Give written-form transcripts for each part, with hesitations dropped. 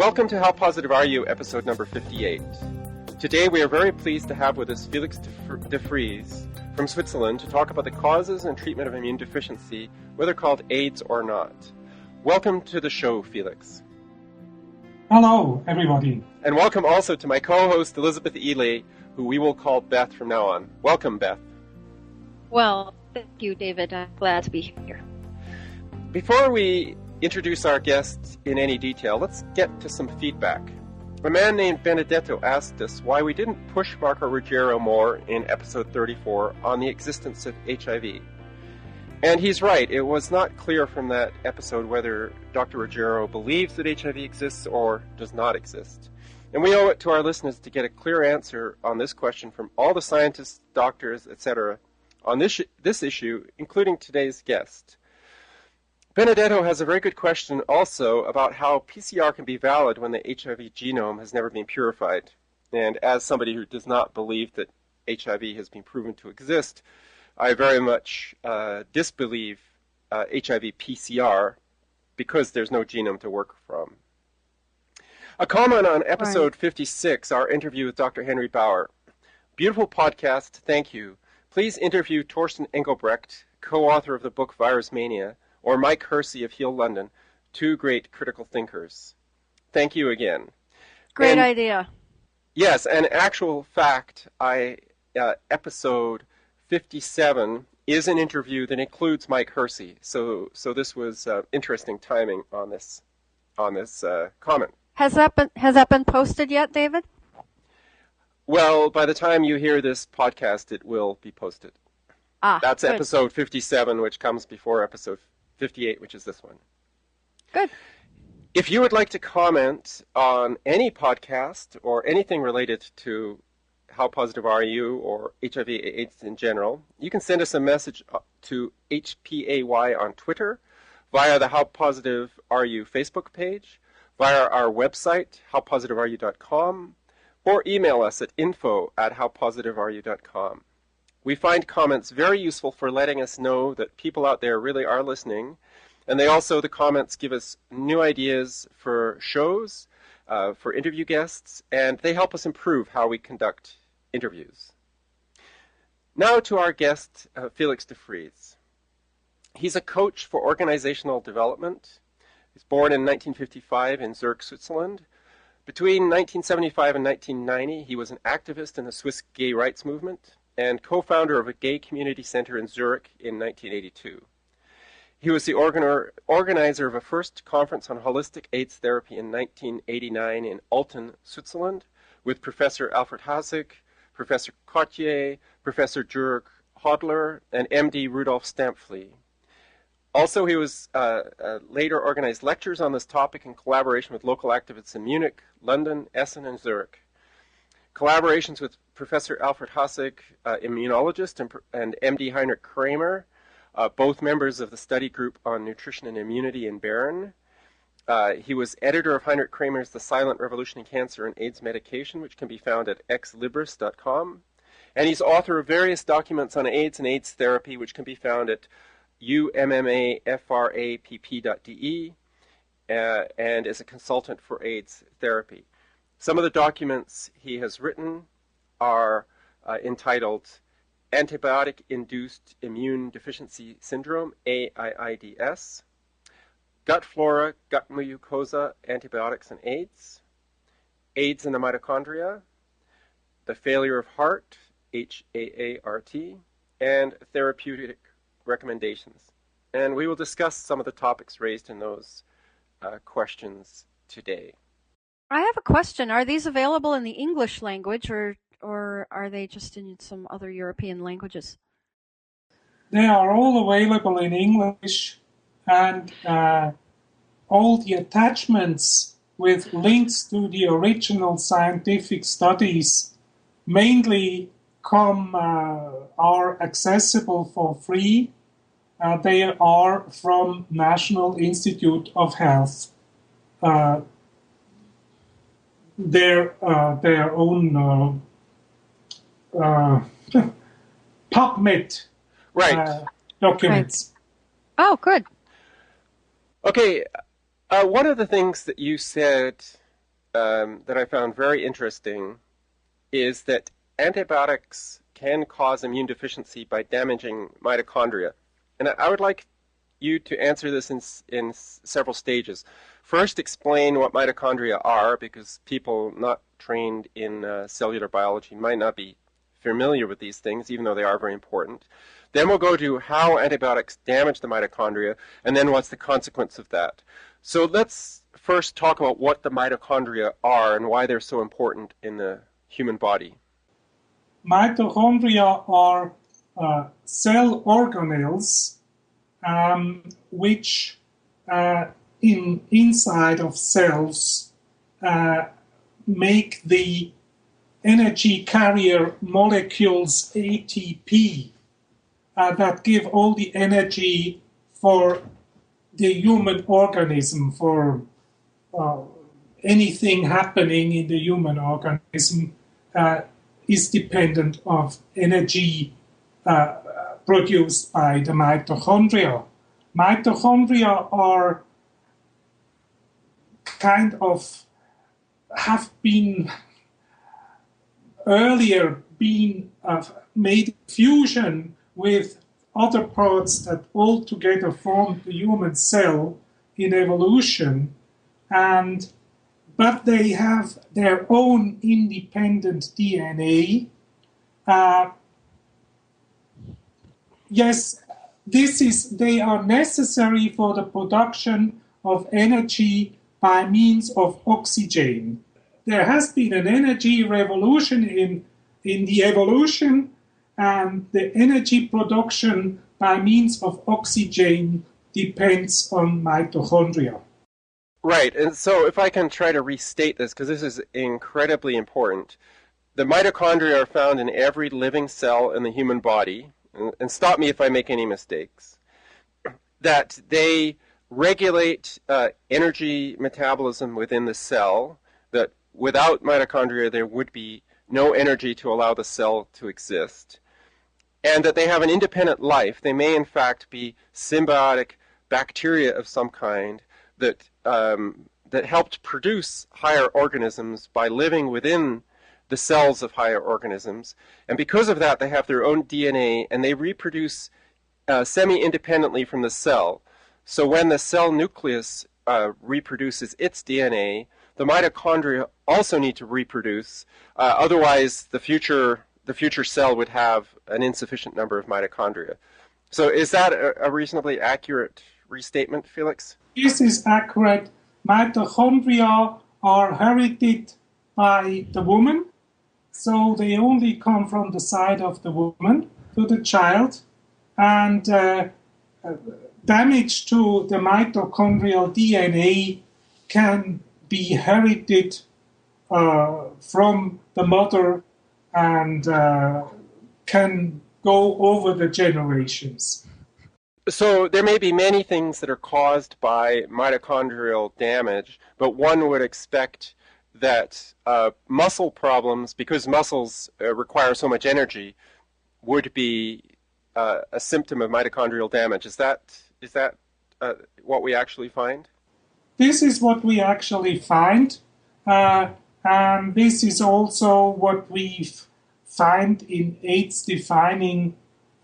Welcome to How Positive Are You, episode number 58. Today we are very pleased to have with us Felix de Fries from Switzerland to talk about the causes and treatment of immune deficiency, whether called AIDS or not. Welcome to the show, Felix. Hello, everybody. And welcome also to my co-host, Elizabeth Ely, who we will call Beth from now on. Welcome, Beth. Well, thank you, David. I'm glad to be here. Before we introduce our guests in any detail, let's get to some feedback. A man named Benedetto asked us why we didn't push Marco Ruggiero more in episode 34 on the existence of HIV. And he's right, it was not clear from that episode whether Dr. Ruggiero believes that HIV exists or does not exist. And we owe it to our listeners to get a clear answer on this question from all the scientists, doctors, etc. on this issue, including today's guest. Benedetto has a very good question also about how PCR can be valid when the HIV genome has never been purified. And as somebody who does not believe that HIV has been proven to exist, I very much disbelieve HIV PCR because there's no genome to work from. A comment on episode 56, our interview with Dr. Henry Bauer. Beautiful podcast, thank you. Please interview Torsten Engelbrecht, co-author of the book Virus Mania, or Mike Hersey of Heal London, two great critical thinkers. Thank you again. Great idea. Yes, and actual fact, episode 57 is an interview that includes Mike Hersey. So this was interesting timing on this comment. Has that been posted yet, David? Well, by the time you hear this podcast, it will be posted. That's good. Episode 57, which comes before episode 58, which is this one. Good. If you would like to comment on any podcast or anything related to How Positive Are You or HIV/AIDS in general, you can send us a message to HPAY on Twitter, via the How Positive Are You Facebook page, via our website, howpositiveareyou.com, or email us at info@howpositiveareyou.com. We find comments very useful for letting us know that people out there really are listening, and the comments give us new ideas for shows, for interview guests, and they help us improve how we conduct interviews. Now to our guest, Felix de Fries. He's a coach for organizational development. He was born in 1955 in Zurich, Switzerland. Between 1975 and 1990, he was an activist in the Swiss gay rights movement and co-founder of a gay community center in Zurich in 1982. He was the organizer of a first conference on holistic AIDS therapy in 1989 in Olten, Switzerland, with Professor Alfred Hasig, Professor Cotier, Professor Jürg Hodler, and MD Rudolf Stampfli. Also, he was later organized lectures on this topic in collaboration with local activists in Munich, London, Essen, and Zurich. Collaborations with Professor Alfred Hasig, immunologist, and MD Heinrich Kremer, both members of the study group on nutrition and immunity in Bern. He was editor of Heinrich Kremer's The Silent Revolution in Cancer and AIDS Medication, which can be found at exlibris.com. And he's author of various documents on AIDS and AIDS therapy, which can be found at ummafrapp.de, and is a consultant for AIDS therapy. Some of the documents he has written are entitled Antibiotic-Induced Immune Deficiency Syndrome, AIIDS, Gut Flora, Gut Mucosa, Antibiotics and AIDS, AIDS in the Mitochondria, The Failure of HAART, HAART, and Therapeutic Recommendations. And we will discuss some of the topics raised in those questions today. I have a question. Are these available in the English language, or are they just in some other European languages? They are all available in English, and all the attachments with links to the original scientific studies mainly are accessible for free. They are from National Institute of Health. Their own PubMed documents. Right. Oh, good. Okay, one of the things that you said that I found very interesting is that antibiotics can cause immune deficiency by damaging mitochondria. And I would like you to answer this in several stages. First, explain what mitochondria are, because people not trained in cellular biology might not be familiar with these things, even though they are very important. Then we'll go to how antibiotics damage the mitochondria, and then what's the consequence of that. So let's first talk about what the mitochondria are and why they're so important in the human body. Mitochondria are cell organelles which inside of cells make the energy carrier molecules ATP that give all the energy for the human organism, for anything happening in the human organism is dependent of energy produced by the mitochondria. Mitochondria are have been earlier made fusion with other parts that all together form the human cell in evolution, but they have their own independent DNA. Yes, they are necessary for the production of energy by means of oxygen. There has been an energy revolution in the evolution, and the energy production by means of oxygen depends on mitochondria. Right, and so if I can try to restate this, because this is incredibly important. The mitochondria are found in every living cell in the human body, and stop me if I make any mistakes, that they regulate energy metabolism within the cell, that without mitochondria there would be no energy to allow the cell to exist, and that they have an independent life. They may in fact be symbiotic bacteria of some kind that helped produce higher organisms by living within the cells of higher organisms. And because of that, they have their own DNA, and they reproduce semi-independently from the cell. So when the cell nucleus reproduces its DNA, the mitochondria also need to reproduce. Otherwise, the future cell would have an insufficient number of mitochondria. So is that a reasonably accurate restatement, Felix? This is accurate. Mitochondria are inherited by the woman, so they only come from the side of the woman to the child, and damage to the mitochondrial DNA can be inherited from the mother and can go over the generations. So there may be many things that are caused by mitochondrial damage, but one would expect that muscle problems, because muscles require so much energy, would be a symptom of mitochondrial damage. Is that what we actually find? This is what we actually find, and this is also what we find in AIDS-defining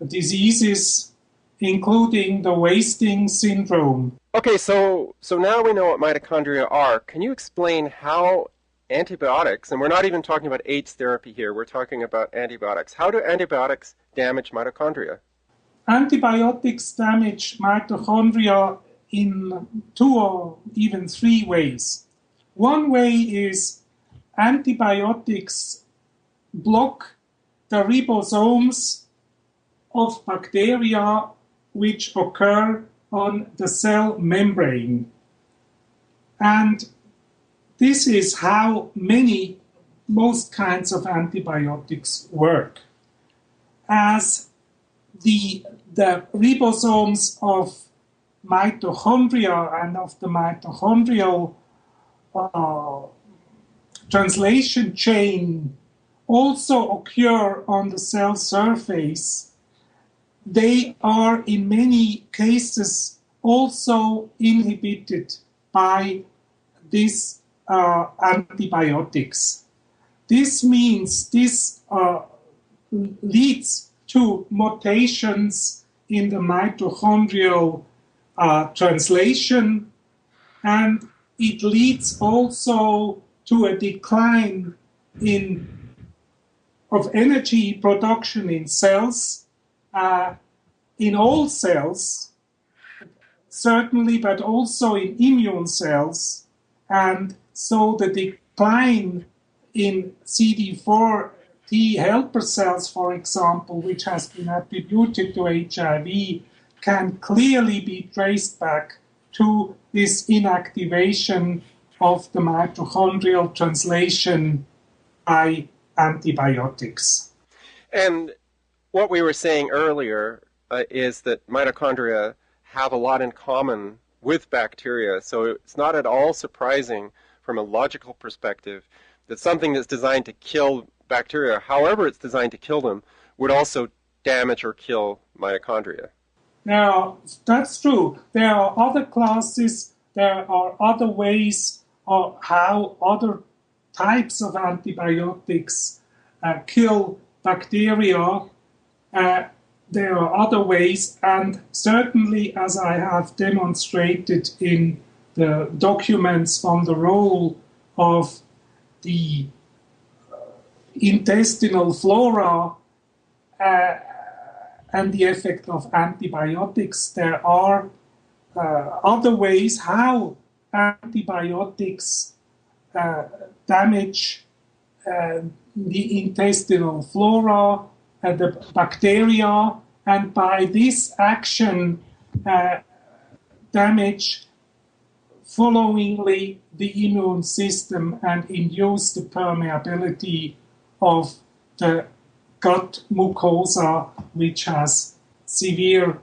diseases, including the wasting syndrome. Okay, so now we know what mitochondria are. Can you explain how antibiotics, and we're not even talking about AIDS therapy here, we're talking about antibiotics. How do antibiotics damage mitochondria? Antibiotics damage mitochondria in 2 or even 3 ways. One way is antibiotics block the ribosomes of bacteria which occur on the cell membrane. And this is how most kinds of antibiotics work. As the ribosomes of mitochondria and of the mitochondrial translation chain also occur on the cell surface, they are in many cases also inhibited by this antibiotics. This means this leads to mutations in the mitochondrial translation, and it leads also to a decline of energy production in cells, in all cells, certainly, but also in immune cells. And so the decline in CD4 T helper cells, for example, which has been attributed to HIV, can clearly be traced back to this inactivation of the mitochondrial translation by antibiotics. And what we were saying earlier is that mitochondria have a lot in common with bacteria, so it's not at all surprising from a logical perspective that something that's designed to kill bacteria, however it's designed to kill them, would also damage or kill mitochondria. Now, that's true. There are other classes, there are other ways of how other types of antibiotics kill bacteria. There are other ways, and certainly, as I have demonstrated in the documents on the role of the intestinal flora and the effect of antibiotics, there are other ways how antibiotics damage the intestinal flora, the bacteria, and by this action damage followingly the immune system and induce the permeability of the gut mucosa, which has severe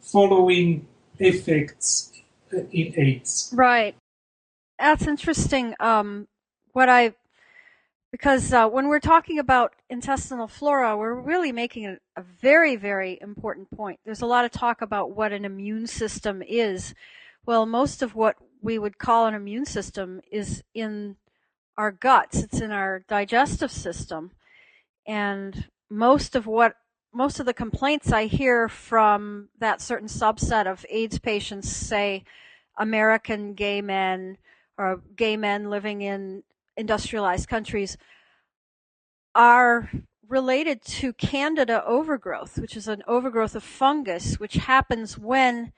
following effects in AIDS. Right. That's interesting. Because when we're talking about intestinal flora, we're really making a very, very important point. There's a lot of talk about what an immune system is. Well, most of what we would call an immune system is in our guts. It's in our digestive system. And most of the complaints I hear from that certain subset of AIDS patients, say American gay men or gay men living in industrialized countries, are related to Candida overgrowth, which is an overgrowth of fungus, which happens when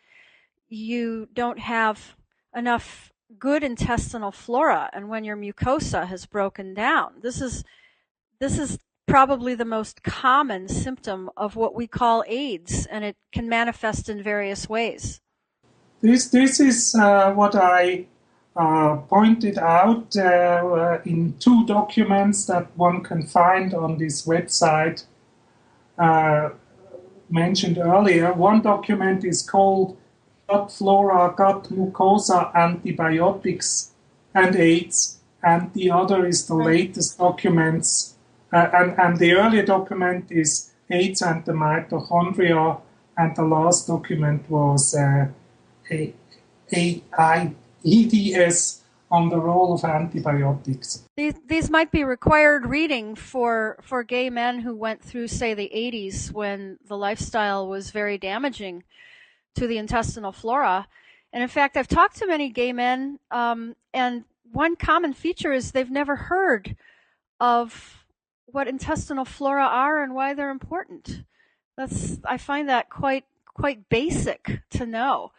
you don't have enough good intestinal flora and when your mucosa has broken down. This is probably the most common symptom of what we call AIDS, and it can manifest in various ways. This is what I pointed out in two documents that one can find on this website mentioned earlier. One document is called Gut Flora, Gut Mucosa, Antibiotics and AIDS, and the other is the latest documents. And the earlier document is AIDS and the mitochondria, and the last document was AIIDS on the role of antibiotics. These might be required reading for gay men who went through, say, the 80s, when the lifestyle was very damaging to the intestinal flora. And in fact, I've talked to many gay men, and one common feature is they've never heard of what intestinal flora are and why they're important. I find that quite basic to know.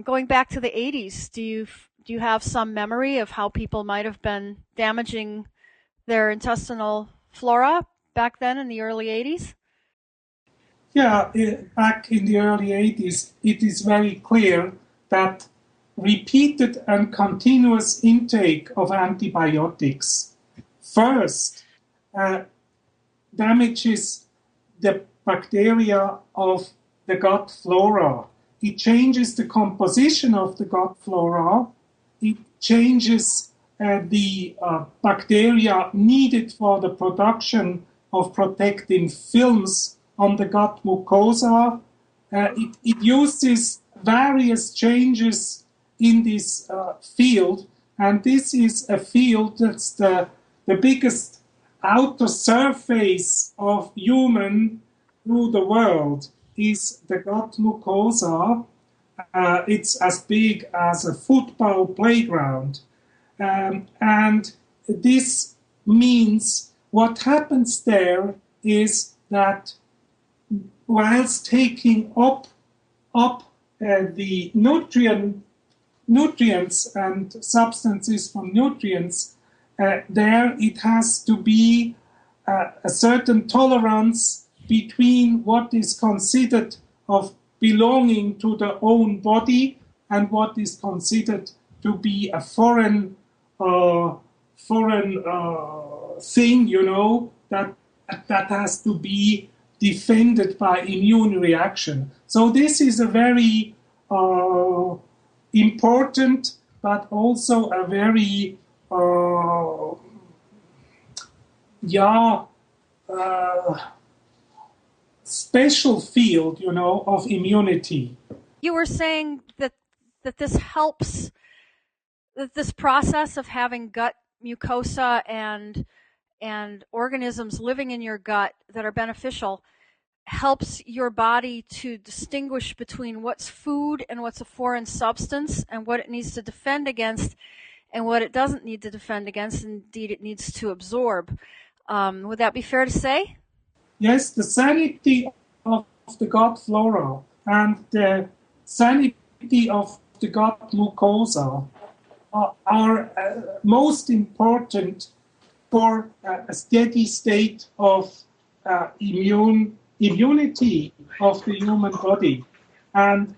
Going back to the 80s, do you have some memory of how people might have been damaging their intestinal flora back then in the early 80s? Yeah, back in the early 80s, it is very clear that repeated and continuous intake of antibiotics first damages the bacteria of the gut flora. It changes the composition of the gut flora. It changes the bacteria needed for the production of protecting films on the gut mucosa. It uses various changes in this field, And this is a field that's the biggest outer surface of human through the world is the gut mucosa. It's as big as a football playground. And this means what happens there is that whilst taking up the nutrients and substances from nutrients, there it has to be a certain tolerance between what is considered of belonging to the own body and what is considered to be a foreign thing, that has to be defended by immune reaction. So this is a very important, but also a very special field, of immunity. You were saying that this helps, that this process of having gut mucosa and organisms living in your gut that are beneficial helps your body to distinguish between what's food and what's a foreign substance, and what it needs to defend against and what it doesn't need to defend against. Indeed, it needs to absorb. Would that be fair to say? Yes, the sanity of the gut flora and the sanity of the gut mucosa are most important for a steady state of immunity of the human body. And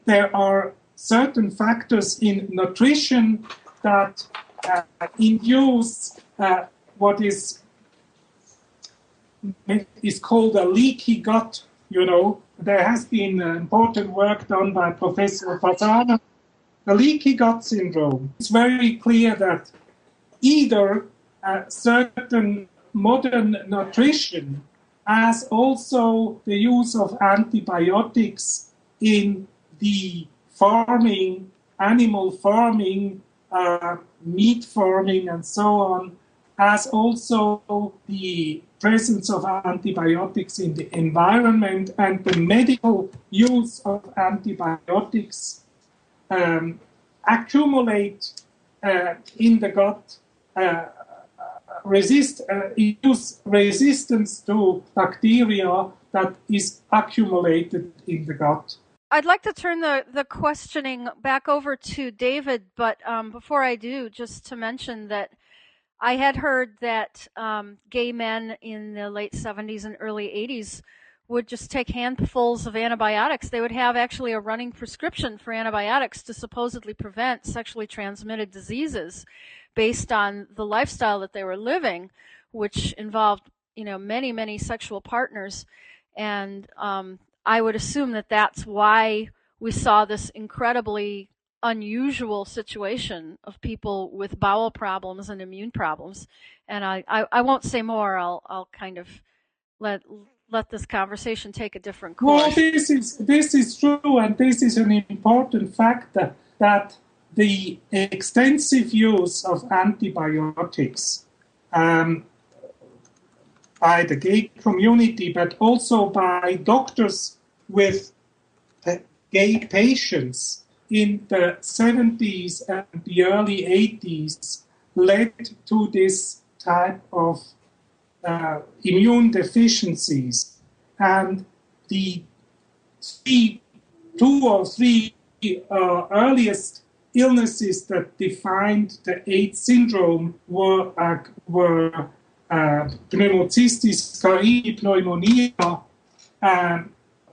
there are certain factors in nutrition that induce what is called a leaky gut. There has been important work done by Professor Fasana. The leaky gut syndrome. It's very clear that either certain modern nutrition, as also the use of antibiotics in the farming, animal farming, meat farming, and so on, as also the presence of antibiotics in the environment and the medical use of antibiotics accumulate in the gut, induce resistance to bacteria that is accumulated in the gut. I'd like to turn the questioning back over to David, but before I do, just to mention that I had heard that gay men in the late 70s and early 80s would just take handfuls of antibiotics. They would have actually a running prescription for antibiotics to supposedly prevent sexually transmitted diseases based on the lifestyle that they were living, which involved, many, many sexual partners. And I would assume that that's why we saw this incredibly unusual situation of people with bowel problems and immune problems. And I won't say more. I'll kind of let this conversation take a different course. Well, this is true, and this is an important factor, that the extensive use of antibiotics by the gay community, but also by doctors with gay patients in the 70s and the early 80s, led to this type of immune deficiencies. And the two or three earliest illnesses that defined the AIDS syndrome were pneumocystis carini pneumonia.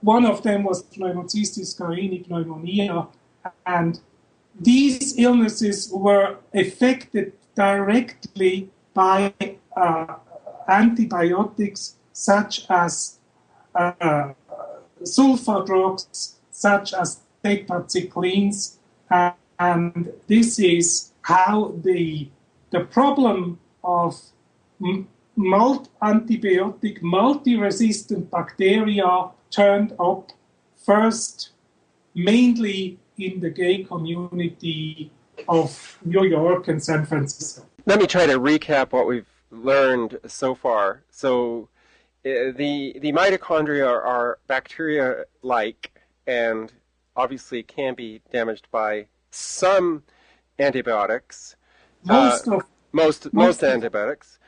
One of them was pneumocystis carini pneumonia, and these illnesses were affected directly by antibiotics such as sulfa drugs, such as tetracyclines, and this is how the problem of antibiotic multi-resistant bacteria turned up first, mainly in the gay community of New York and San Francisco. Let me try to recap what we've learned so far. So the mitochondria are bacteria-like and obviously can be damaged by some antibiotics. Most antibiotics.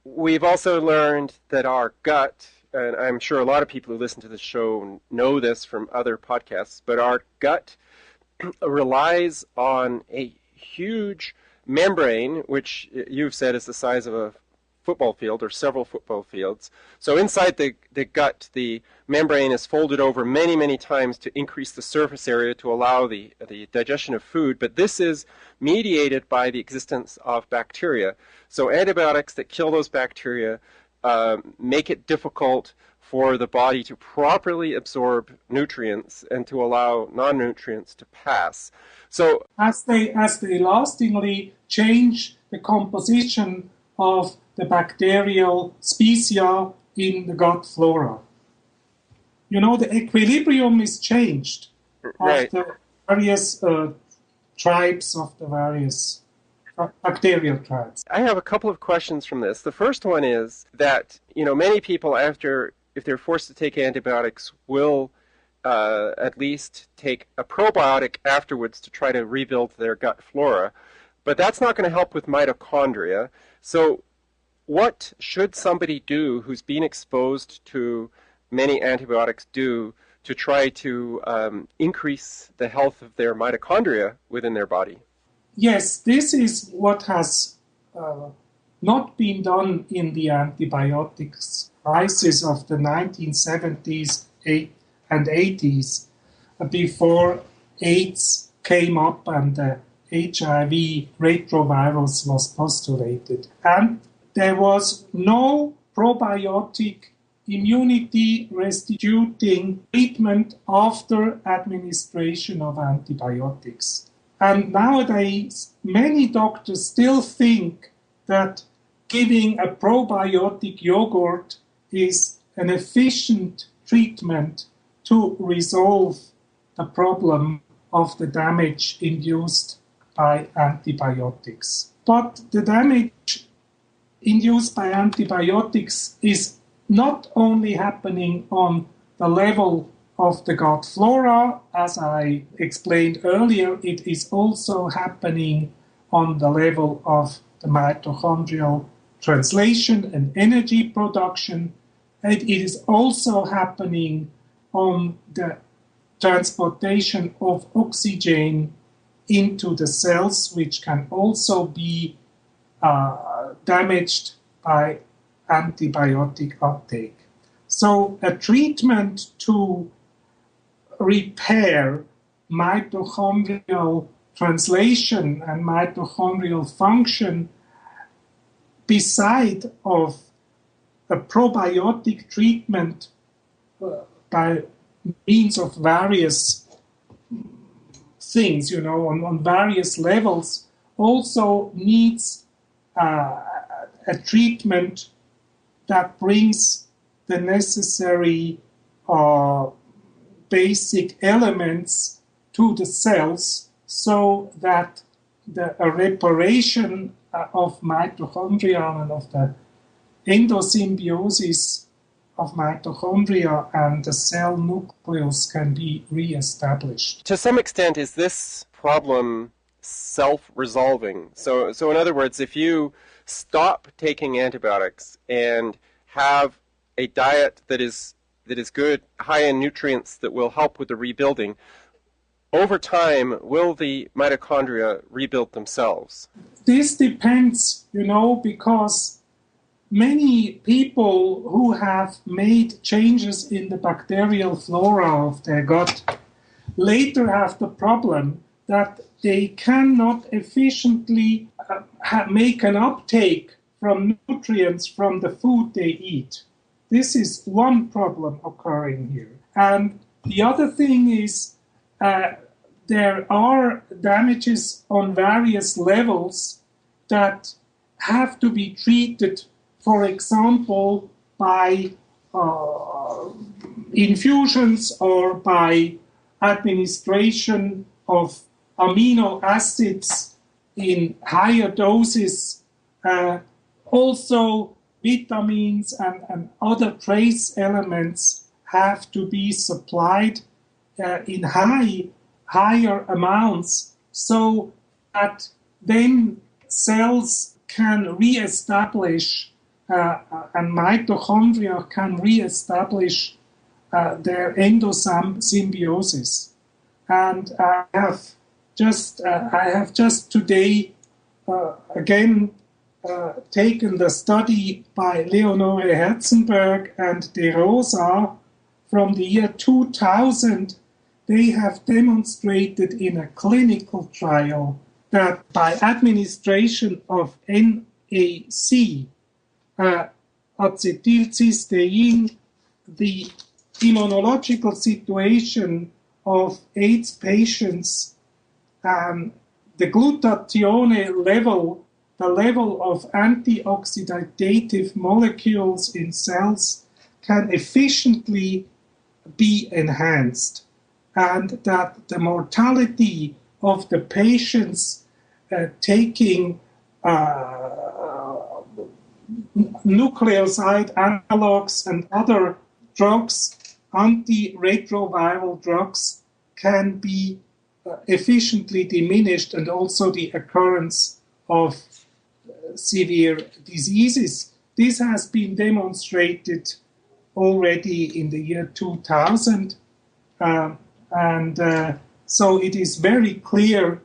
We've also learned that our gut, and I'm sure a lot of people who listen to this show know this from other podcasts, but our gut relies on a huge membrane, which you've said is the size of a football field or several football fields. So inside the gut, the membrane is folded over many, many times to increase the surface area to allow the digestion of food. But this is mediated by the existence of bacteria. So antibiotics that kill those bacteria make it difficult for the body to properly absorb nutrients and to allow non-nutrients to pass. So as they lastingly change the composition of the bacterial species in the gut flora. You know, the equilibrium is changed of the various tribes of the various bacterial tribes. I have a couple of questions from this. The first one is that, many people if they're forced to take antibiotics will at least take a probiotic afterwards to try to rebuild their gut flora. But that's not going to help with mitochondria. So what should somebody do who's been exposed to many antibiotics do to try to increase the health of their mitochondria within their body? Yes, this is what has not been done in the antibiotics crisis of the 1970s and 80s before AIDS came up and the HIV retrovirus was postulated. And there was no probiotic immunity restituting treatment after administration of antibiotics. And nowadays, many doctors still think that giving a probiotic yogurt is an efficient treatment to resolve the problem of the damage induced by antibiotics. But the damage induced by antibiotics is not only happening on the level of the gut flora, as I explained earlier, it is also happening on the level of the mitochondrial translation and energy production, and it is also happening on the transportation of oxygen into the cells, which can also be damaged by antibiotic uptake. So a treatment to repair mitochondrial translation and mitochondrial function beside of a probiotic treatment by means of various things, on various levels, also needs a treatment that brings the necessary basic elements to the cells so that a reparation of mitochondria and of the endosymbiosis of mitochondria and the cell nucleus can be re-established. To some extent, is this problem self-resolving? So in other words, if you stop taking antibiotics and have a diet that is good, high in nutrients that will help with the rebuilding, over time, will the mitochondria rebuild themselves? This depends, because many people who have made changes in the bacterial flora of their gut later have the problem that they cannot efficiently make an uptake from nutrients from the food they eat. This is one problem occurring here. And the other thing is there are damages on various levels that have to be treated, for example, by infusions or by administration of amino acids in higher doses, also vitamins and other trace elements have to be supplied in higher amounts, so that then cells can reestablish and mitochondria can reestablish their endosymbiosis. And I have just today again taken the study by Leonore Herzenberg and De Rosa from the year 2000. They have demonstrated in a clinical trial that by administration of NAC, acetylcysteine, the immunological situation of AIDS patients, the glutathione level, the level of antioxidative molecules in cells, can efficiently be enhanced, and that the mortality of the patients taking nucleoside analogs and other drugs, antiretroviral drugs, can be efficiently diminished, and also the occurrence of severe diseases. This has been demonstrated already in the year 2000, so it is very clear,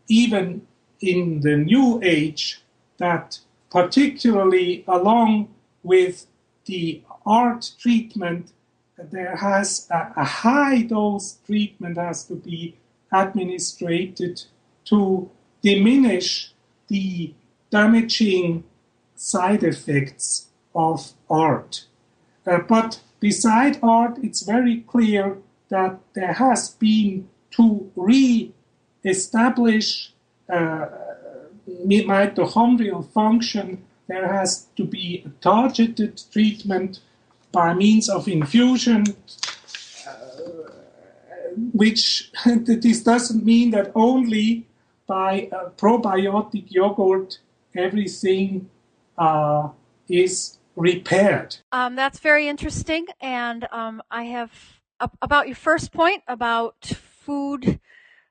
even in the new age, that particularly along with the HAART treatment, there has a high dose treatment has to be administered to diminish the damaging side effects of HAART. But beside HAART, it's very clear that there has been to re-establish mitochondrial function, there has to be a targeted treatment by means of infusion, which this doesn't mean that only by probiotic yogurt everything is repaired. That's very interesting, and I have about your first point about food,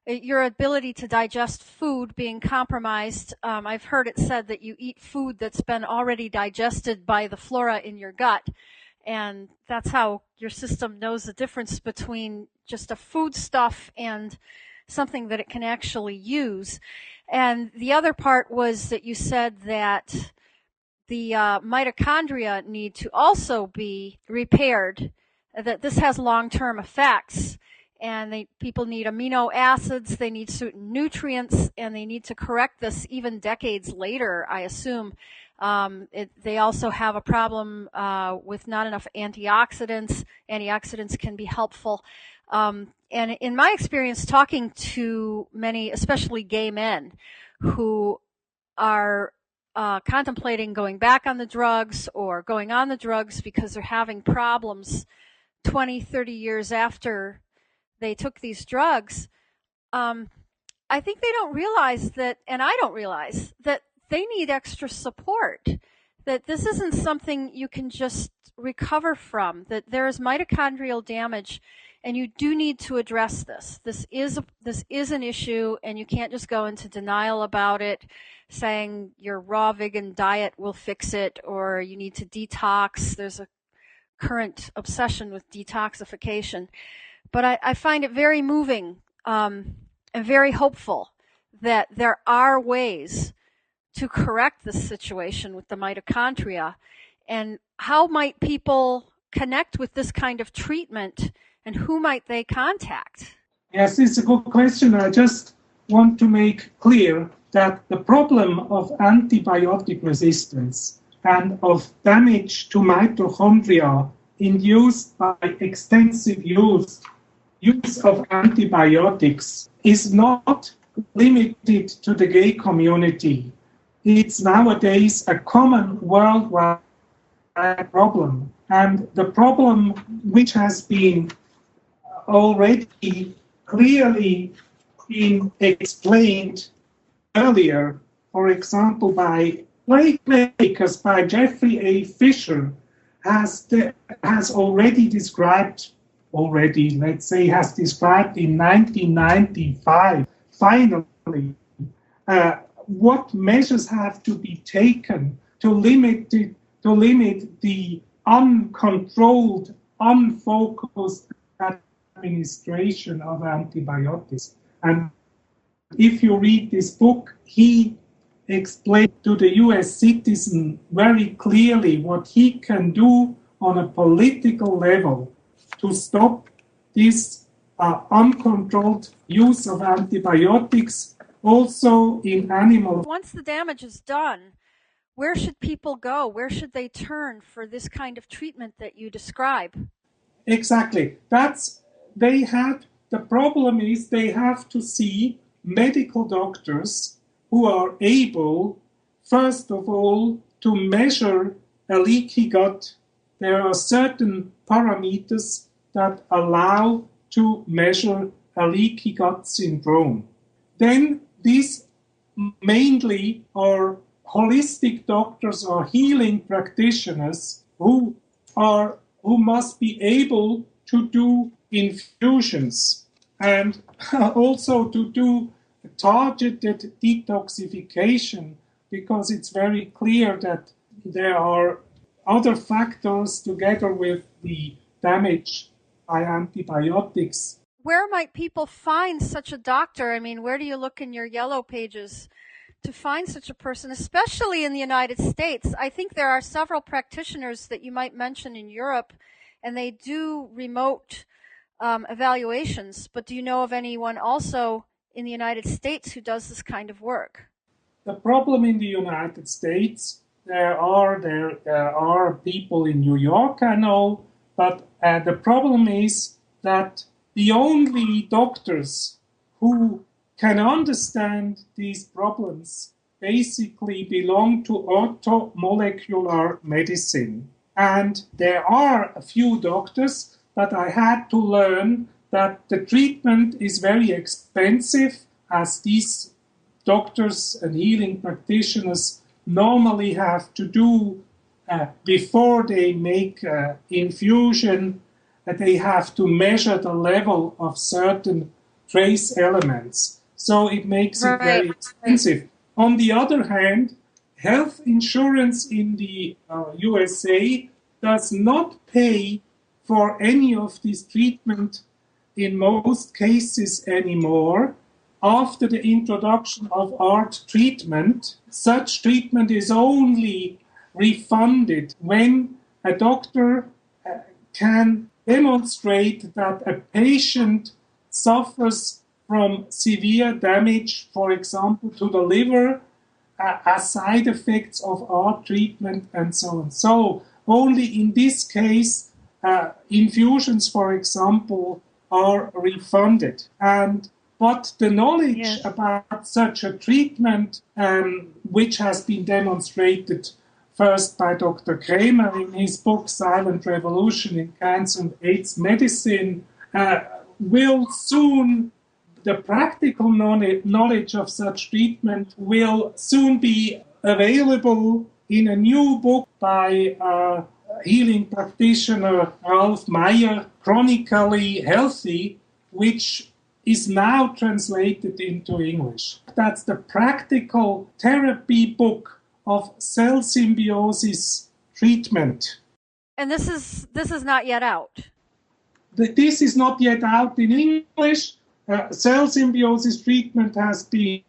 your ability to digest food being compromised. I've heard it said that you eat food that's been already digested by the flora in your gut, and that's how your system knows the difference between just a foodstuff and something that it can actually use. And the other part was that you said that the mitochondria need to also be repaired, that this has long-term effects, and people need amino acids, they need certain nutrients, and they need to correct this even decades later, I assume. They also have a problem with not enough antioxidants. Antioxidants can be helpful. And in my experience, talking to many, especially gay men, who are contemplating going back on the drugs or going on the drugs because they're having problems 20, 30 years after they took these drugs, I think they don't realize that, and I don't realize, that they need extra support, that this isn't something you can just recover from, that there is mitochondrial damage, and you do need to address this. This is an issue, and you can't just go into denial about it, saying your raw vegan diet will fix it, or you need to detox. There's a current obsession with detoxification. But I find it very moving and very hopeful that there are ways to correct this situation with the mitochondria. And how might people connect with this kind of treatment, and who might they contact? Yes, it's a good question. I just want to make clear that the problem of antibiotic resistance and of damage to mitochondria induced by extensive use of antibiotics is not limited to the gay community. It's nowadays a common worldwide problem. And the problem which has been already clearly been explained earlier, for example, by makers, by Geoffrey A. Fisher, has already described in 1995, finally, what measures have to be taken to limit the uncontrolled, unfocused administration of antibiotics. And if you read this book, he explained to the US citizen very clearly what he can do on a political level to stop this uncontrolled use of antibiotics, also in animals. Once the damage is done, where should people go? Where should they turn for this kind of treatment that you describe? Exactly. The problem is they have to see medical doctors who are able, first of all, to measure a leaky gut. There are certain parameters that allow to measure a leaky gut syndrome. Then these mainly are holistic doctors or healing practitioners who must be able to do infusions and also to do targeted detoxification, because it's very clear that there are other factors together with the damage by antibiotics. Where might people find such a doctor? I mean, where do you look in your yellow pages to find such a person, especially in the United States? I think there are several practitioners that you might mention in Europe, and they do remote evaluations, but do you know of anyone also in the United States who does this kind of work? The problem in the United States, there are people in New York, I know, but the problem is that the only doctors who can understand these problems basically belong to orthomolecular medicine. And there are a few doctors, but I had to learn that the treatment is very expensive, as these doctors and healing practitioners normally have to do before they make infusion. They have to measure the level of certain trace elements. So it makes it very expensive. On the other hand, health insurance in the USA does not pay for any of this treatment in most cases anymore. After the introduction of HAART treatment, such treatment is only refunded when a doctor can demonstrate that a patient suffers from severe damage, for example, to the liver, as side effects of HAART treatment, and so on. So only in this case, infusions, for example, are refunded. But the knowledge about such a treatment, which has been demonstrated first by Dr. Kremer in his book Silent Revolution in Cancer and AIDS Medicine, the practical knowledge of such treatment will soon be available in a new book by healing practitioner Ralf Meyer, Chronically Healthy, which is now translated into English. That's the practical therapy book of cell symbiosis treatment. And this is not yet out. This is not yet out in English. Cell symbiosis treatment has been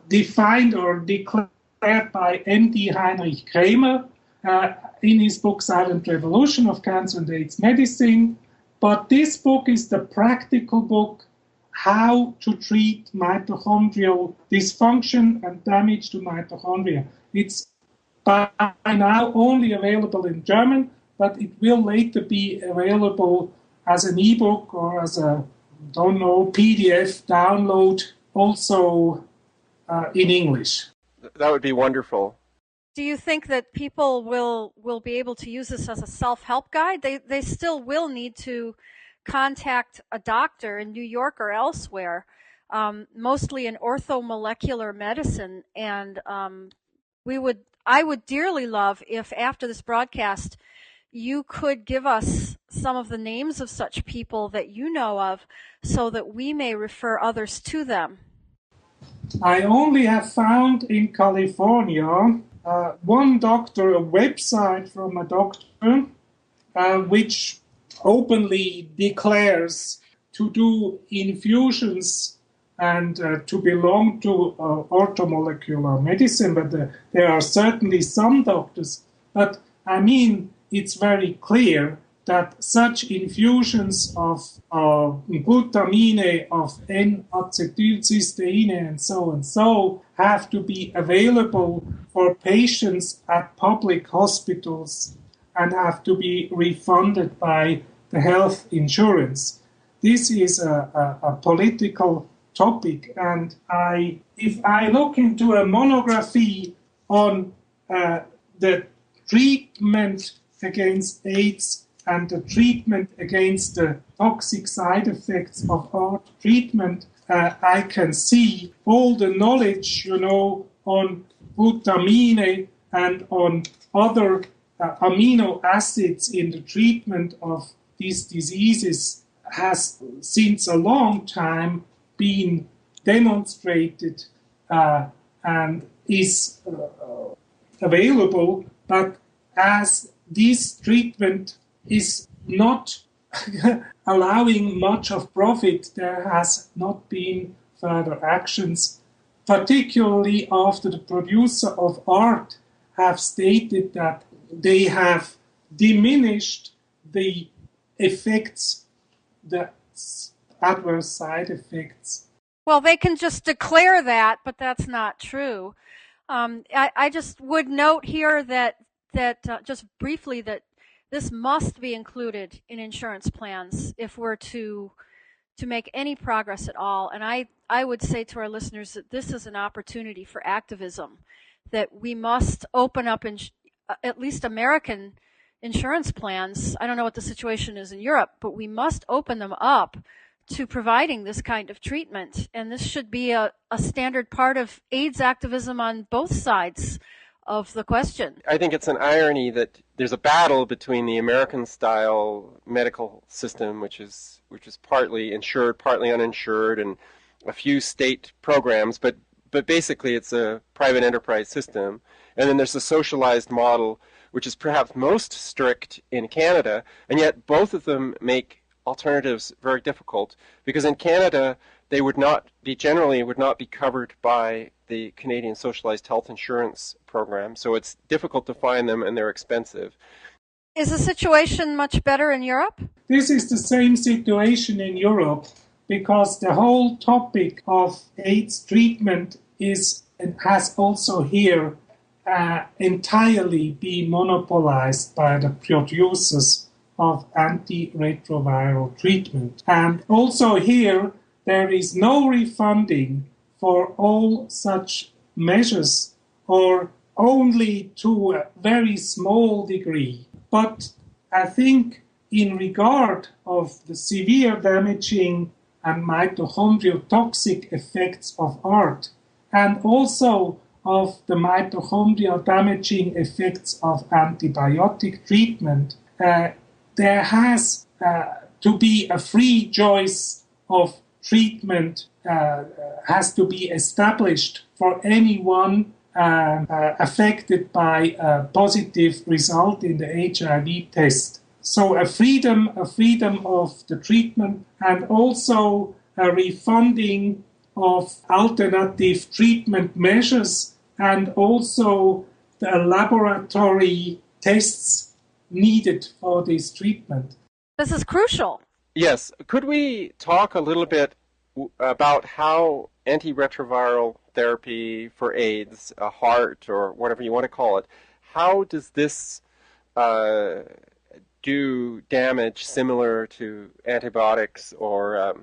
defined or declared by MD Heinrich Kremer in his book Silent Revolution of Cancer and AIDS Medicine. But this book is the practical book, how to treat mitochondrial dysfunction and damage to mitochondria. It's by now only available in German, but it will later be available as an ebook or as a, PDF download, also in English. That would be wonderful. Do you think that people will be able to use this as a self-help guide? They still will need to contact a doctor in New York or elsewhere, mostly in orthomolecular medicine, and I would dearly love if after this broadcast you could give us some of the names of such people that you know of so that we may refer others to them. I only have found in California one doctor, a website from a doctor, which openly declares to do infusions and to belong to orthomolecular medicine, but there are certainly some doctors. But I mean, it's very clear that such infusions of glutamine, of N-acetylcysteine, and so have to be available for patients at public hospitals and have to be refunded by the health insurance. This is a political topic, and if I look into a monography on the treatment against AIDS and the treatment against the toxic side effects of HAART treatment, I can see all the knowledge, on glutamine and on other amino acids in the treatment of these diseases has since a long time been demonstrated and is available, but as this treatment is not allowing much of profit, there has not been further actions, particularly after the producer of HAART have stated that they have diminished the effects, the adverse side effects. Well, they can just declare that, but that's not true. I just would note here that just briefly that this must be included in insurance plans if we're to make any progress at all. And I would say to our listeners that this is an opportunity for activism, that we must open up at least American insurance plans. I don't know what the situation is in Europe, but we must open them up to providing this kind of treatment. And this should be a standard part of AIDS activism on both sides of the question. I think it's an irony that there's a battle between the American-style medical system, which is partly insured, partly uninsured, and a few state programs, but basically it's a private enterprise system. And then there's a socialized model, which is perhaps most strict in Canada, and yet both of them make alternatives very difficult, because in Canada they would not be covered by the Canadian Socialized Health Insurance Program, so it's difficult to find them and they're expensive. Is the situation much better in Europe? This is the same situation in Europe, because the whole topic of AIDS treatment has also here entirely been monopolized by the producers of antiretroviral treatment. And also here, there is no refunding for all such measures, or only to a very small degree. But I think in regard of the severe damaging and mitochondrial toxic effects of HAART, and also of the mitochondrial damaging effects of antibiotic treatment, there has to be a free choice of treatment has to be established for anyone affected by a positive result in the HIV test. So a freedom of the treatment, and also a refunding of alternative treatment measures, and also the laboratory tests needed for this treatment. This is crucial. Yes. Could we talk a little bit about how antiretroviral therapy for AIDS, HAART, or whatever you want to call it, how does this do damage similar to antibiotics or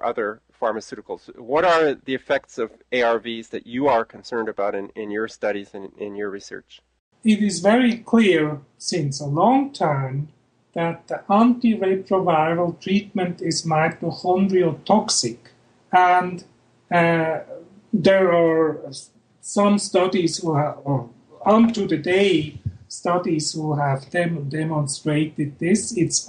other pharmaceuticals? What are the effects of ARVs that you are concerned about in your studies and in your research? It is very clear since a long time that the antiretroviral treatment is mitochondrial toxic. And there are some studies who have, or unto the day, studies who have demonstrated this. It's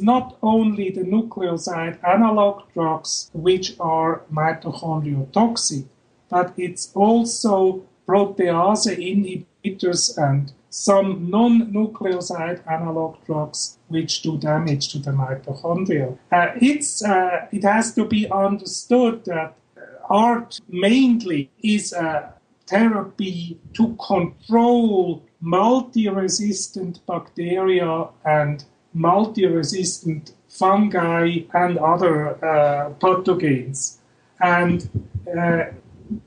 not only the nucleoside analog drugs which are mitochondrial toxic, but it's also protease inhibitors and some non-nucleoside analog drugs which do damage to the mitochondria. It has to be understood that HAART mainly is a therapy to control multi-resistant bacteria and multi-resistant fungi and other pathogens. And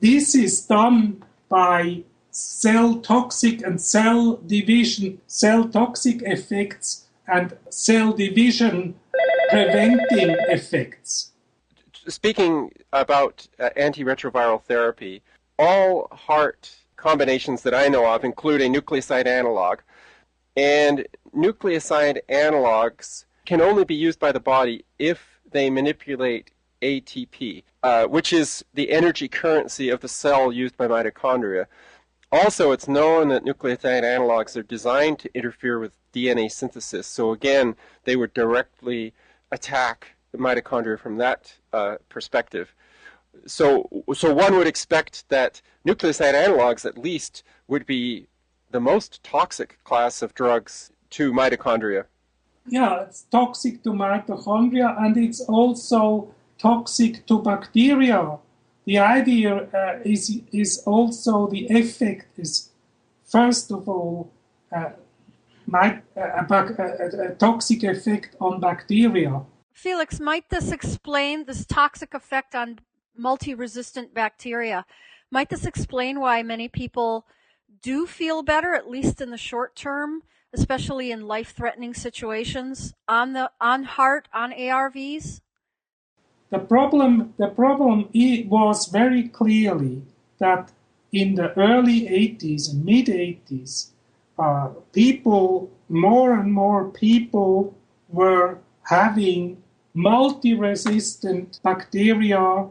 this is done by cell toxic and cell division, cell toxic effects and cell division preventing effects. Speaking about antiretroviral therapy, all HAART combinations that I know of include a nucleoside analog, and nucleoside analogs can only be used by the body if they manipulate ATP, which is the energy currency of the cell used by mitochondria. Also, it's known that nucleoside analogs are designed to interfere with DNA synthesis, so again, they would directly attack the mitochondria from that perspective. So one would expect that nucleoside analogs, at least, would be the most toxic class of drugs to mitochondria. Yeah, it's toxic to mitochondria, and it's also toxic to bacteria. The idea is also the effect is, first of all, a toxic effect on bacteria. Felix, might this explain this toxic effect on multi-resistant bacteria? Might this explain why many people do feel better, at least in the short term, especially in life-threatening situations, on HAART, on ARVs? The problem was very clearly that in the early 80s and mid-80s, more and more people were having multi-resistant bacteria,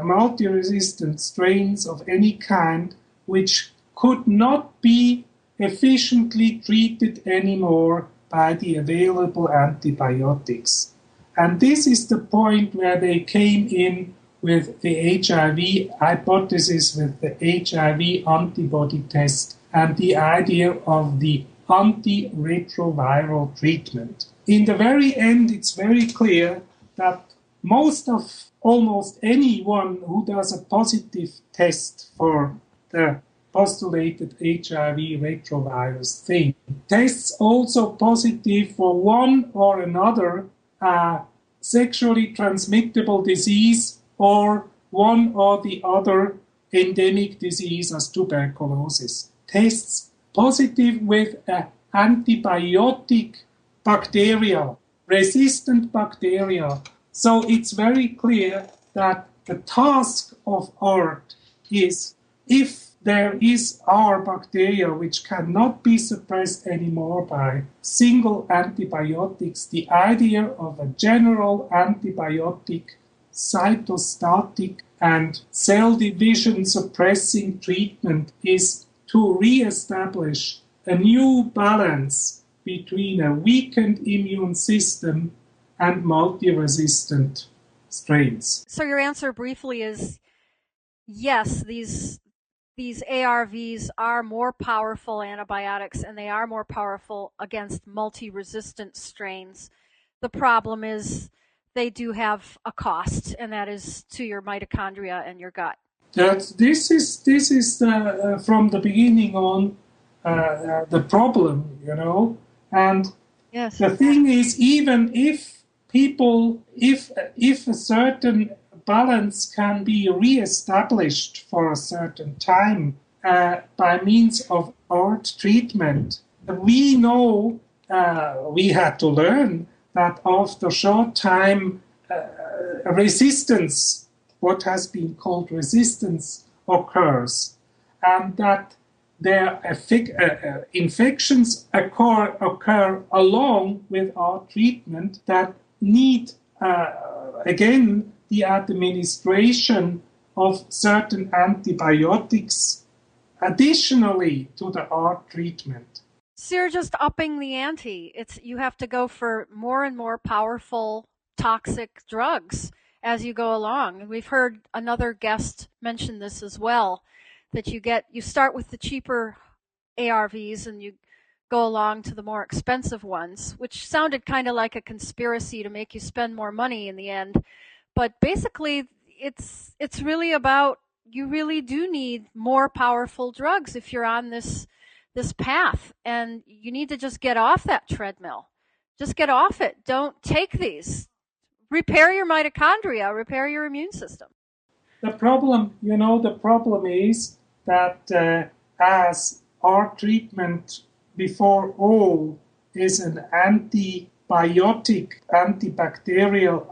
multi-resistant strains of any kind, which could not be efficiently treated anymore by the available antibiotics. And this is the point where they came in with the HIV hypothesis, with the HIV antibody test, and the idea of the antiretroviral treatment. In the very end, it's very clear that almost anyone who does a positive test for the postulated HIV retrovirus thing tests also positive for one or another sexually transmittable disease or one or the other endemic disease as tuberculosis. Tests positive with antibiotic bacteria, resistant bacteria. So it's very clear that the task of HAART is, if there are bacteria which cannot be suppressed anymore by single antibiotics, the idea of a general antibiotic, cytostatic and cell division suppressing treatment is to re-establish a new balance between a weakened immune system and multi-resistant strains. So your answer briefly is yes, these ARVs are more powerful antibiotics, and they are more powerful against multi-resistant strains. The problem is they do have a cost, and that is to your mitochondria and your gut. This is from the beginning on the problem, and yes. The thing is, even if a certain balance can be re-established for a certain time by means of HAART treatment, we know, we had to learn that after a short time resistance, what has been called resistance, occurs, and that their infections occur along with our treatment that need, again, the administration of certain antibiotics additionally to the ART treatment. So you're just upping the ante. You have to go for more and more powerful toxic drugs as you go along. And we've heard another guest mention this as well, that you start with the cheaper ARVs and you go along to the more expensive ones, which sounded kind of like a conspiracy to make you spend more money in the end. But basically, it's really about, you really do need more powerful drugs if you're on this path, and you need to just get off that treadmill. Just get off it. Don't take these. Repair your mitochondria, repair your immune system. The problem is that as our treatment before all is an antibiotic, antibacterial,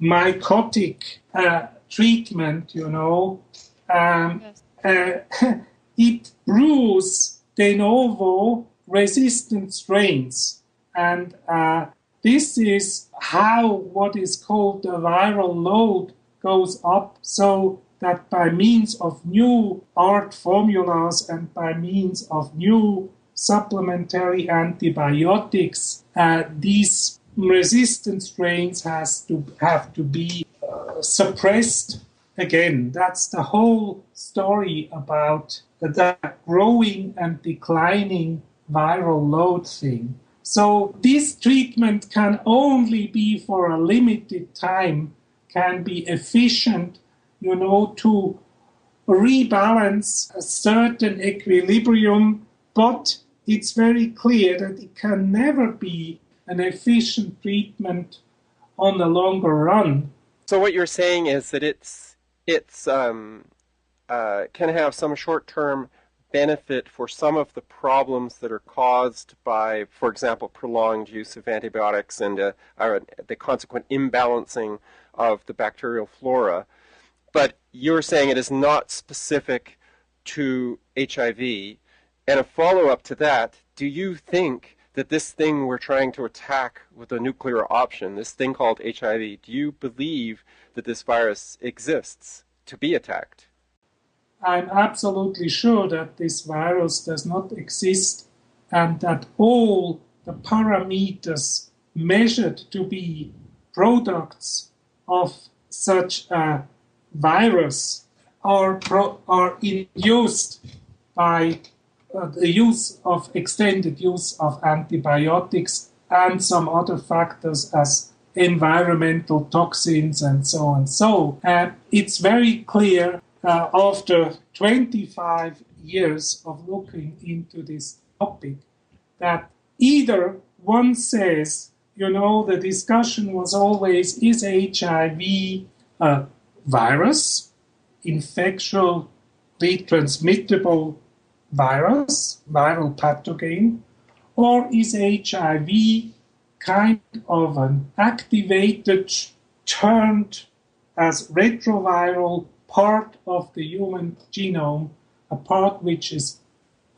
antimycotic treatment, Yes. It brews de novo resistant strains. And this is how what is called the viral load goes up, so that by means of new ART formulas and by means of new supplementary antibiotics, these resistant strains have to be suppressed again. That's the whole story about the growing and declining viral load thing. So this treatment can only be for a limited time, can be efficient, to rebalance a certain equilibrium, but it's very clear that it can never be an efficient treatment on the longer run. So what you're saying is that it's can have some short-term benefit for some of the problems that are caused by, for example, prolonged use of antibiotics and the consequent imbalancing of the bacterial flora. But you're saying it is not specific to HIV. And a follow-up to that, do you think that this thing we're trying to attack with a nuclear option, this thing called HIV, do you believe that this virus exists to be attacked? I'm absolutely sure that this virus does not exist and that all the parameters measured to be products of such a virus are induced by the extended use of antibiotics and some other factors as environmental toxins and so on. So it's very clear after 25 years of looking into this topic that either one says, the discussion was always, is HIV a virus, infectially transmittable virus, viral pathogen, or is HIV kind of an activated, turned as retroviral part of the human genome, a part which is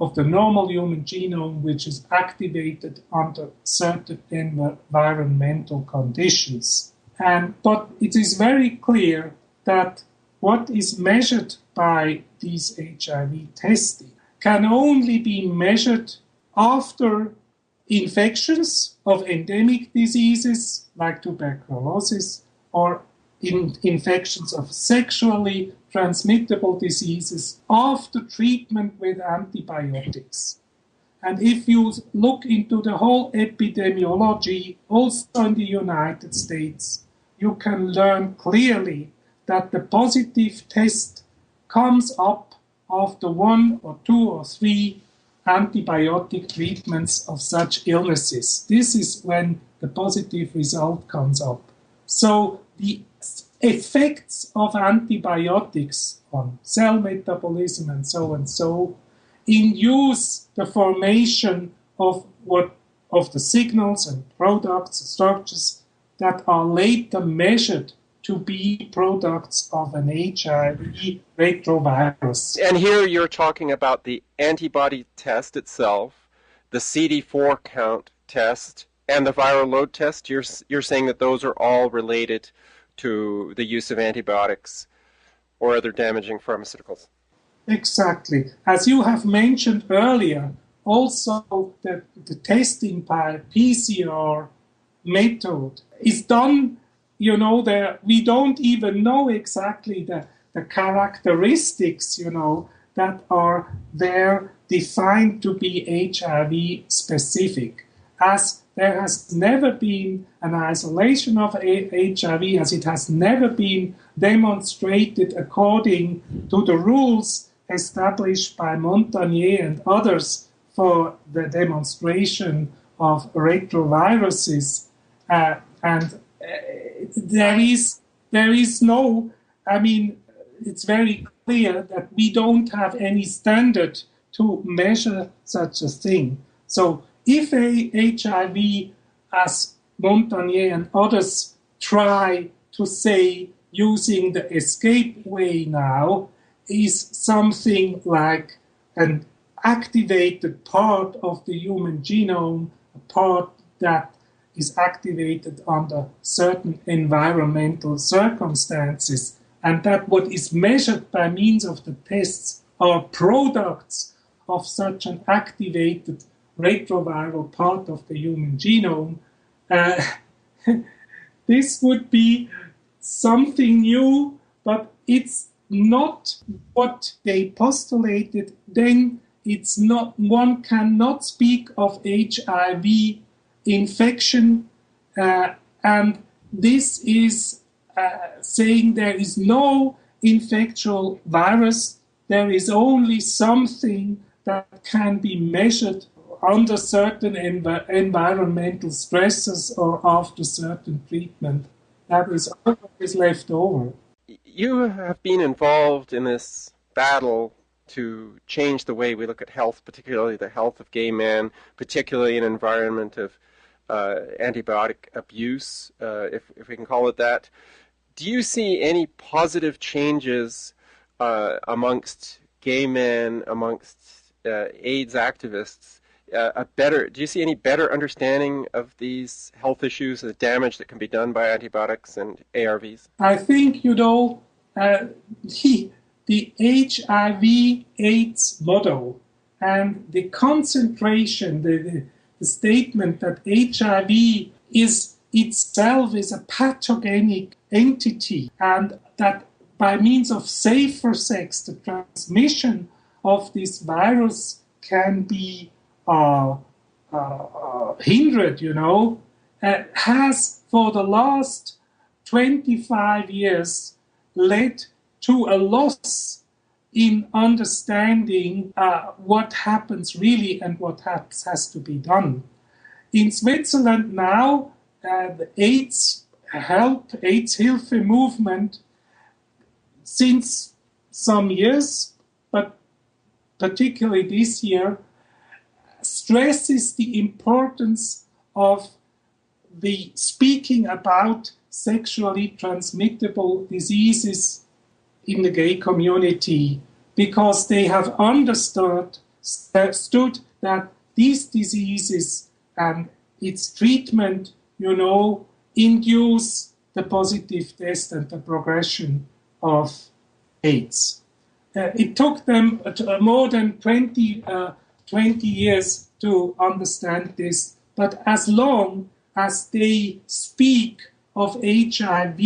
of the normal human genome, which is activated under certain environmental conditions. But it is very clear that what is measured by these HIV testing can only be measured after infections of endemic diseases like tuberculosis or infections of sexually transmittable diseases after treatment with antibiotics. And if you look into the whole epidemiology, also in the United States, you can learn clearly that the positive test comes up after 1 or 2 or 3 antibiotic treatments of such illnesses. This is when the positive result comes up. So the effects of antibiotics on cell metabolism and so induce the formation of the signals and products and structures that are later measured to be products of an HIV retrovirus. And here you're talking about the antibody test itself, the CD4 count test, and the viral load test. You're saying that those are all related to the use of antibiotics or other damaging pharmaceuticals. Exactly. As you have mentioned earlier, also the testing by PCR method is done, we don't even know exactly the characteristics, that are there defined to be HIV specific. As there has never been an isolation of HIV, as it has never been demonstrated according to the rules established by Montagnier and others for the demonstration of retroviruses. There is no, it's very clear that we don't have any standard to measure such a thing. So if HIV, as Montagnier and others try to say, using the escape way now, is something like an activated part of the human genome, a part that is activated under certain environmental circumstances, and that what is measured by means of the tests are products of such an activated retroviral part of the human genome, this would be something new, but it's not what they postulated. Then it's not, one cannot speak of HIV infection, and this is saying there is no infectious virus, there is only something that can be measured under certain environmental stresses or after certain treatment. That is always left over. You have been involved in this battle to change the way we look at health, particularly the health of gay men, particularly in an environment of antibiotic abuse, if we can call it that. Do you see any positive changes amongst gay men, amongst AIDS activists? Do you see any better understanding of these health issues, the damage that can be done by antibiotics and ARVs? I think, the HIV/AIDS model and the concentration, the statement that HIV is itself is a pathogenic entity, and that by means of safer sex, the transmission of this virus can be hindered, has for the last 25 years led to a loss in understanding what happens really and what has to be done. In Switzerland now, the AIDS Hilfe movement, since some years, but particularly this year, stresses the importance of the speaking about sexually transmittable diseases in the gay community, because they have understood that these diseases and its treatment, induce the positive test and the progression of AIDS. It took them more than 20 years to understand this, but as long as they speak of HIV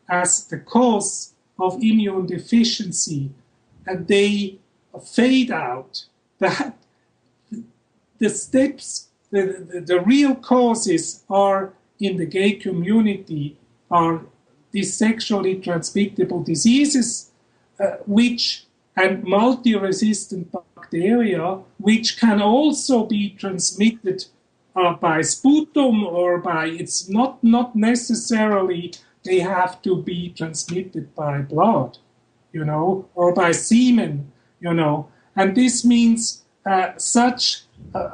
as the cause of immune deficiency, and they fade out that the steps, the real causes are in the gay community, are these sexually transmittable diseases, and multi-resistant bacteria, which can also be transmitted by sputum or by, it's not necessarily they have to be transmitted by blood, or by semen, And this means such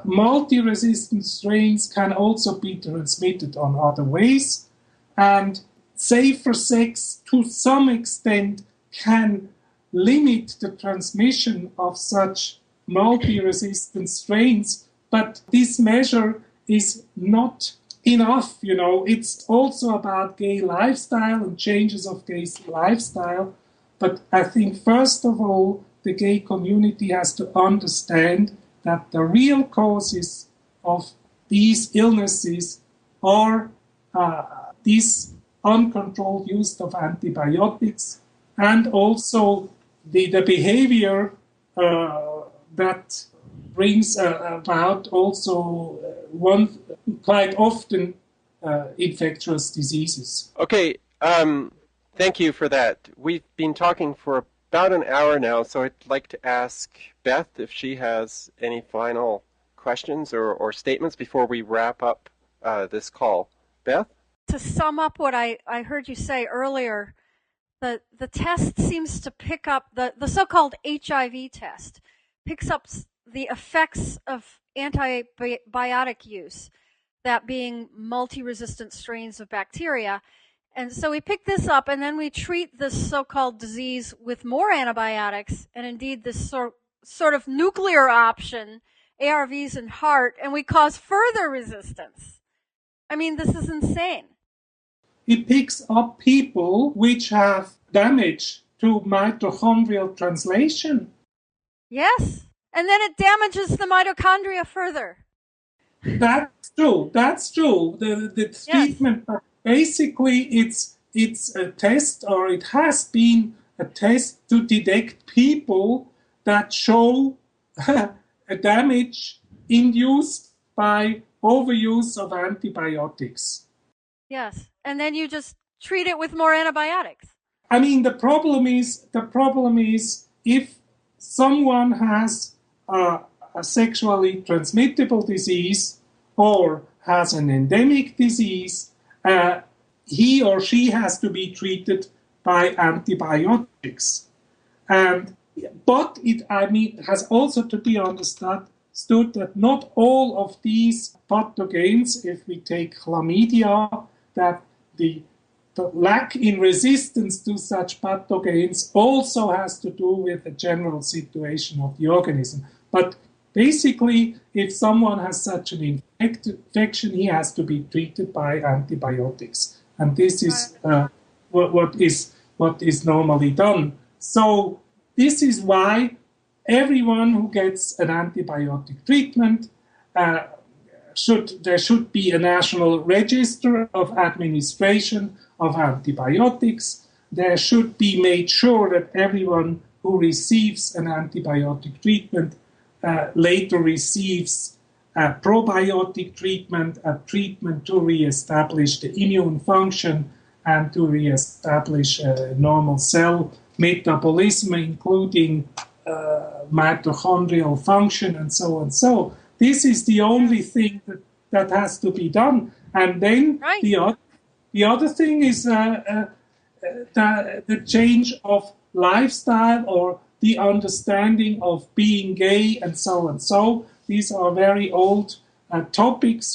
multi-resistant strains can also be transmitted on other ways. And safer sex to some extent can limit the transmission of such multi-resistant strains, but this measure is not enough. It's also about gay lifestyle and changes of gay lifestyle. But I think, first of all, the gay community has to understand that the real causes of these illnesses are this uncontrolled use of antibiotics and also the behavior that brings about also one quite often infectious diseases. Okay, thank you for that. We've been talking for about an hour now, so I'd like to ask Beth if she has any final questions or statements before we wrap up this call. Beth? To sum up what I heard you say earlier, the test seems to pick up, the so-called HIV test, picks up the effects of antibiotic use, that being multi-resistant strains of bacteria. And so we pick this up, and then we treat this so-called disease with more antibiotics, and indeed this sort of nuclear option, ARVs and HAART, and we cause further resistance. I mean, this is insane. It picks up people which have damage to mitochondrial translation. Yes, and then it damages the mitochondria further. That's true. The treatment, yes. Basically, it's a test, or it has been a test to detect people that show a damage induced by overuse of antibiotics. Yes, and then you just treat it with more antibiotics. I mean, the problem is if someone has a sexually transmittable disease or has an endemic disease, he or she has to be treated by antibiotics. But it has also to be understood that not all of these pathogens, if we take chlamydia, that the lack in resistance to such pathogens also has to do with the general situation of the organism. But basically, if someone has such an infection, he has to be treated by antibiotics. And this is what is normally done. So this is why everyone who gets an antibiotic treatment, there should be a national register of administration of antibiotics. There should be made sure that everyone who receives an antibiotic treatment later receives a probiotic treatment, a treatment to reestablish the immune function and to reestablish normal cell metabolism, including mitochondrial function and so on. So this is the only thing that has to be done. And then right. the other thing is the change of lifestyle or the understanding of being gay and so on. So these are very old topics,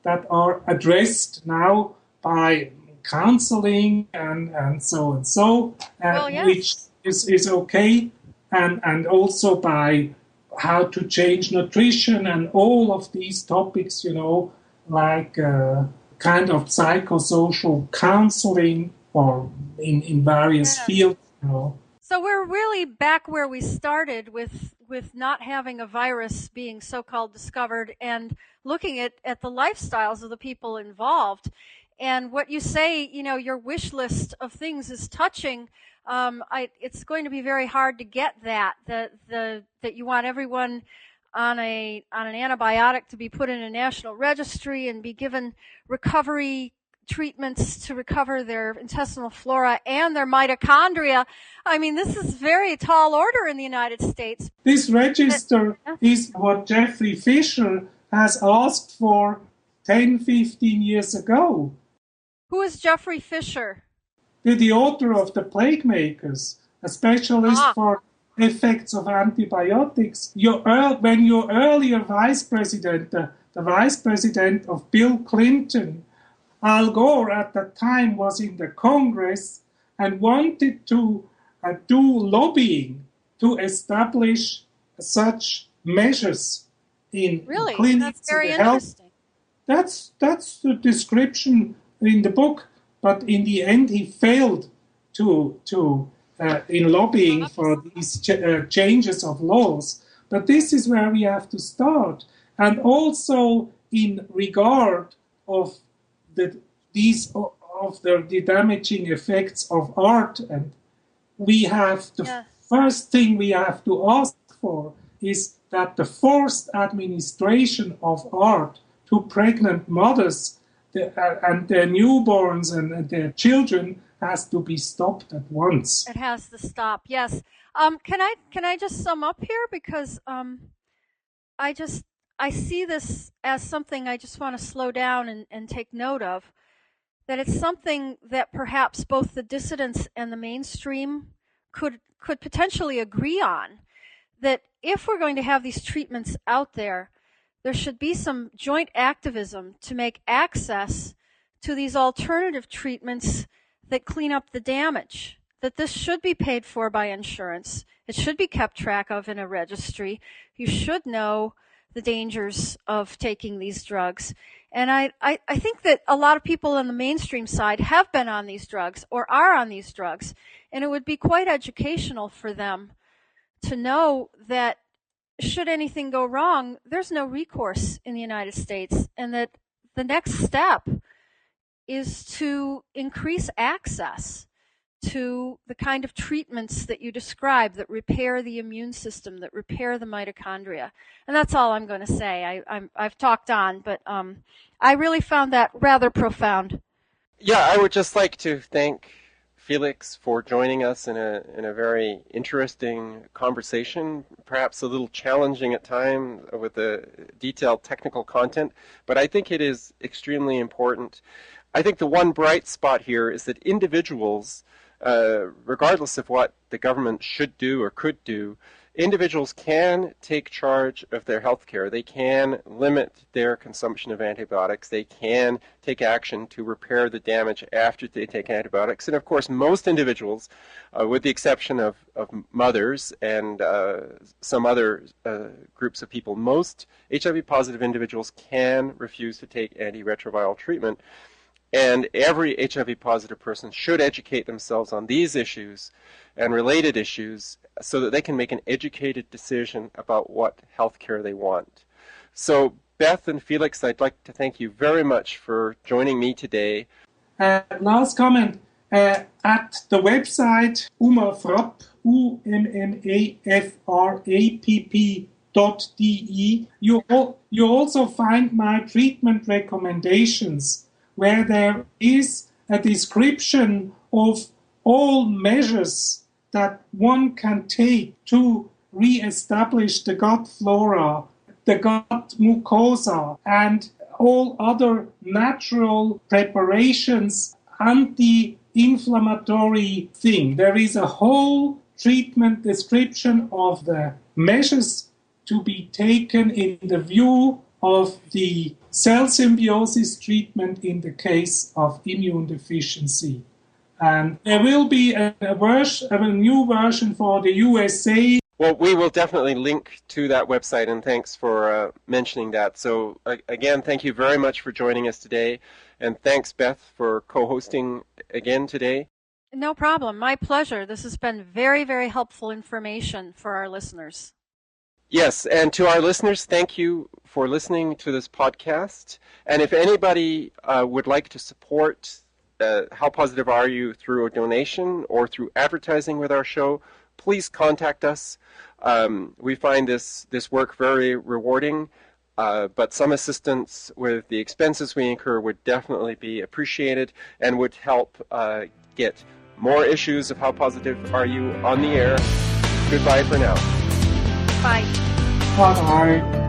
that are addressed now by counseling and so and so, yes. which is okay, and also by how to change nutrition and all of these topics, like kind of psychosocial counseling or in various fields, So we're really back where we started with not having a virus being so-called discovered and looking at the lifestyles of the people involved. And what you say, your wish list of things is touching. It's going to be very hard to get that you want everyone on an antibiotic to be put in a national registry and be given recovery treatments to recover their intestinal flora and their mitochondria. I mean, this is very tall order in the United States. This register is what Geoffrey Fisher has asked for 10, 15 years ago. Who is Geoffrey Fisher? The author of The Plague Makers, a specialist for effects of antibiotics. When your earlier vice president, the vice president of Bill Clinton, Al Gore at that time was in the Congress and wanted to do lobbying to establish such measures in really? clinics. That's very interesting. That's the description in the book, but in the end he failed to in lobbying for these changes of laws. But this is where we have to start, and also in regard of the damaging effects of HAART, and we have the first thing we have to ask for is that the forced administration of HAART to pregnant mothers and their newborns and their children has to be stopped at once. It has to stop. Yes. Can I just sum up here, because I see this as something I just want to slow down and take note of, that it's something that perhaps both the dissidents and the mainstream could potentially agree on, that if we're going to have these treatments out there, there should be some joint activism to make access to these alternative treatments that clean up the damage, that this should be paid for by insurance. It should be kept track of in a registry. You should know the dangers of taking these drugs. And I think that a lot of people on the mainstream side have been on these drugs or are on these drugs, and it would be quite educational for them to know that should anything go wrong, there's no recourse in the United States, and that the next step is to increase access to the kind of treatments that you describe that repair the immune system, that repair the mitochondria. And that's all I'm going to say. I've talked on, but I really found that rather profound. Yeah, I would just like to thank Felix for joining us in a very interesting conversation, perhaps a little challenging at times with the detailed technical content, but I think it is extremely important. I think the one bright spot here is that individuals, regardless of what the government should do or could do, individuals can take charge of their health care. They can limit their consumption of antibiotics. They can take action to repair the damage after they take antibiotics. And of course, most individuals, with the exception of mothers and some other groups of people, most HIV-positive individuals can refuse to take antiretroviral treatment. And every HIV-positive person should educate themselves on these issues and related issues so that they can make an educated decision about what health care they want. So, Beth and Felix, I'd like to thank you very much for joining me today. Last comment. At the website ummafrapp, ummafrapp.de, you also find my treatment recommendations, where there is a description of all measures that one can take to re-establish the gut flora, the gut mucosa, and all other natural preparations, anti-inflammatory thing. There is a whole treatment description of the measures to be taken in the view of the cell symbiosis treatment in the case of immune deficiency. And there will be a new version for the USA. Well, we will definitely link to that website, and thanks for mentioning that. So, again, thank you very much for joining us today, and thanks, Beth, for co-hosting again today. No problem. My pleasure. This has been very, very helpful information for our listeners. Yes, and to our listeners, thank you for listening to this podcast. And if anybody would like to support How Positive Are You through a donation or through advertising with our show, please contact us. We find this work very rewarding, but some assistance with the expenses we incur would definitely be appreciated and would help get more issues of How Positive Are You on the air. Goodbye for now. Bye. Bye-bye.